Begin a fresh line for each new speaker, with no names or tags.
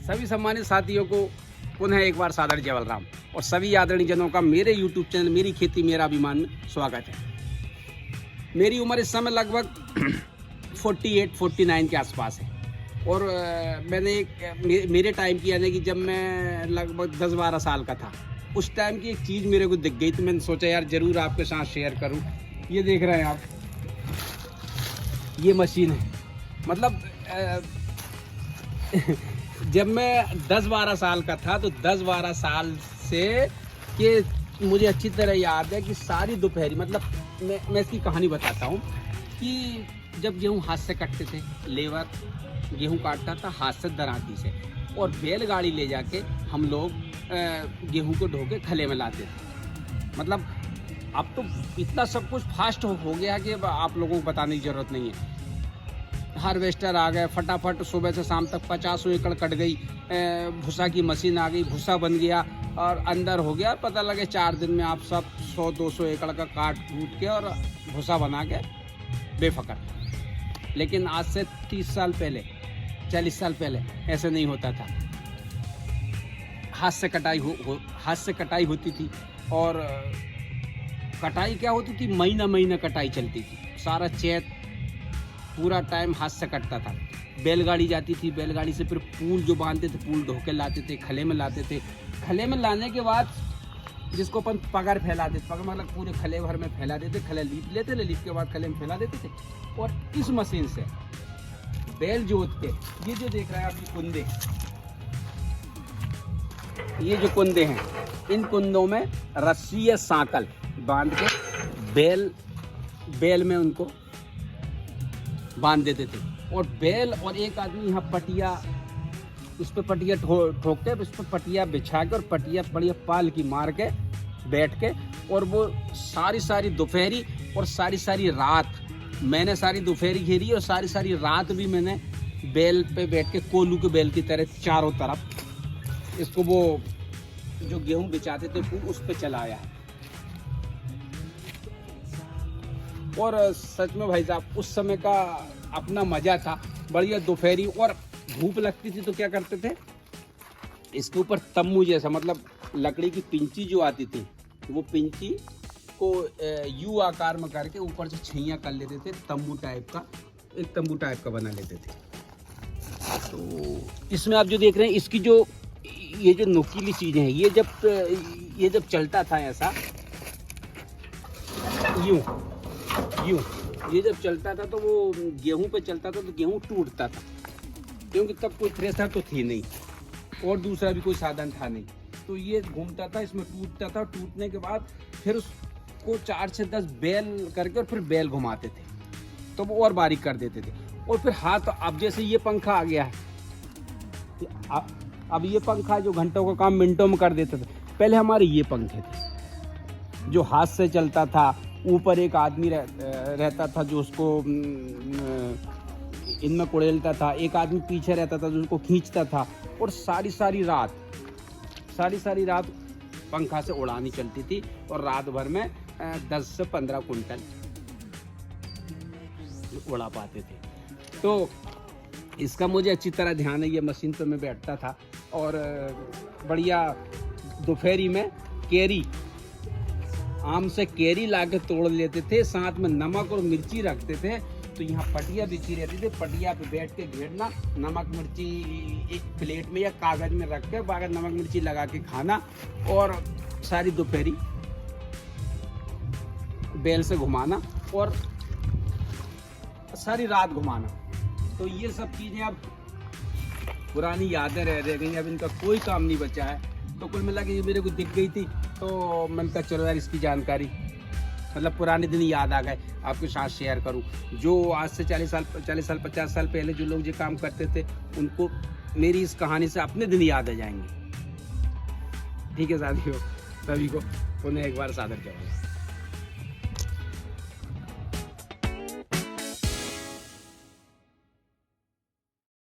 सभी सम्मानित साथियों को पुनः एक बार सादर जय बलराम और सभी आदरणीय जनों का मेरे YouTube चैनल मेरी खेती मेरा अभिमान में स्वागत है। मेरी उम्र इस समय लगभग 48-49 के आसपास है और मैंने मेरे टाइम की यानी कि जब मैं लगभग 10-12 साल का था उस टाइम की एक चीज़ मेरे को दिख गई, तो मैंने सोचा यार ज़रूर आपके साथ शेयर करूं। ये देख रहे हैं आप, ये मशीन है। मतलब जब मैं 10-12 साल का था तो 10-12 साल से कि मुझे अच्छी तरह याद है कि सारी दोपहरी, मतलब मैं इसकी कहानी बताता हूँ कि जब गेहूँ हाथ से काटते थे, लेबर गेहूँ काटता था हाथ से दराती से, और बैलगाड़ी ले जाके हम लोग गेहूँ को ढो के खले में लाते थे। मतलब अब तो इतना सब कुछ फास्ट हो गया कि आप लोगों को बताने की ज़रूरत नहीं है। हार्वेस्टर आ गए, फटाफट सुबह से शाम तक 50 एकड़ कट गई, भूसा की मशीन आ गई, भूसा बन गया और अंदर हो गया। पता लगे 4 दिन में आप सब 100-200 एकड़ का काट कूट के और भूसा बना के बेफकर। लेकिन आज से 30 साल पहले, 40 साल पहले ऐसे नहीं होता था। हाथ से कटाई होती थी और कटाई क्या होती थी, महीना कटाई चलती थी। सारा चैत पूरा टाइम हाथ से कटता था। बैलगाड़ी जाती थी, बैलगाड़ी से फिर पूल जो बांधते थे, पूल ढो के लाते थे, खले में लाते थे। खले में लाने के बाद जिसको अपन पगार फैला देते, पगार मतलब पूरे खले भर में फैला देते, खले लीप लेते, लीप के बाद खले में फैला देते थे। और इस मशीन से बैल जोत के, ये जो देख रहे हैं आपकी कुंदे, ये जो कुंदे हैं, इन कुंदों में रस्सी या सांकल बांध के बैल में उनको बांध देते थे। और बैल और एक आदमी यहाँ पटिया, उस पर पटिया ठोकते, उस पर पटिया बिछा के और पटिया बढ़िया पाल की मार के बैठ के, और वो सारी दोपहरी और सारी रात मैंने सारी दोपहरी घेरी और सारी रात भी मैंने बैल पे बैठ के कोलू के बैल की तरह चारों तरफ इसको, वो जो गेहूं बिछाते थे उस पे चलाया है। और सच में भाई साहब उस समय का अपना मजा था। बढ़िया दोपहरी और धूप लगती थी तो क्या करते थे, इसके ऊपर तम्बू जैसा, मतलब लकड़ी की पिंची जो आती थी, वो पिंची को यू आकार में करके ऊपर से छैया कर लेते थे। तम्बू टाइप का बना लेते थे। तो इसमें आप जो देख रहे हैं, इसकी जो ये जो नुकीली चीजें हैं, ये जब चलता था ऐसा यूं ये जब चलता था तो वो गेहूं पे चलता था तो गेहूं टूटता था, क्योंकि तब कोई थ्रेसर तो थी नहीं और दूसरा भी कोई साधन था नहीं। तो ये घूमता था, इसमें टूटता था। टूटने के बाद फिर उसको 4 से 10 बैल करके और फिर बैल घुमाते थे तो वो और बारीक कर देते थे। और फिर हाथ, अब जैसे ये पंखा आ गया है, अब ये पंखा जो घंटों का काम मिनटों में कर देता था, पहले हमारे ये पंखे थे जो हाथ से चलता था। ऊपर एक आदमी रहता था जो उसको इनमें कुड़ेलता था, एक आदमी पीछे रहता था जो उसको खींचता था। और सारी रात पंखा से उड़ानी चलती थी और रात भर में 10 से 15 कुंटल उड़ा पाते थे। तो इसका मुझे अच्छी तरह ध्यान है। ये मशीन पे मैं बैठता था और बढ़िया दोपहरी में केरी, आम से केरी लाके तोड़ लेते थे, साथ में नमक और मिर्ची रखते थे। तो यहाँ पटिया बिछी रहती थी, पटिया पे बैठ के घेरना, नमक मिर्ची एक प्लेट में या कागज में रख के बाकी नमक मिर्ची लगा के खाना और सारी दोपहरी बैल से घुमाना और सारी रात घुमाना। तो ये सब चीज़ें अब पुरानी यादें रह गई, अब इनका कोई काम नहीं बचा है। तो कुल मिला के ये मेरे को दिख गई थी तो मैंने कहा चलो यार इसकी जानकारी, मतलब पुराने दिन याद आ गए, आपके साथ शेयर करूं। जो आज से 40 साल 50 साल पहले जो लोग ये काम करते थे उनको मेरी इस कहानी से अपने दिन याद आ जाएंगे। ठीक है साथियों, सभी को पुनः एक बार सादर जवाब।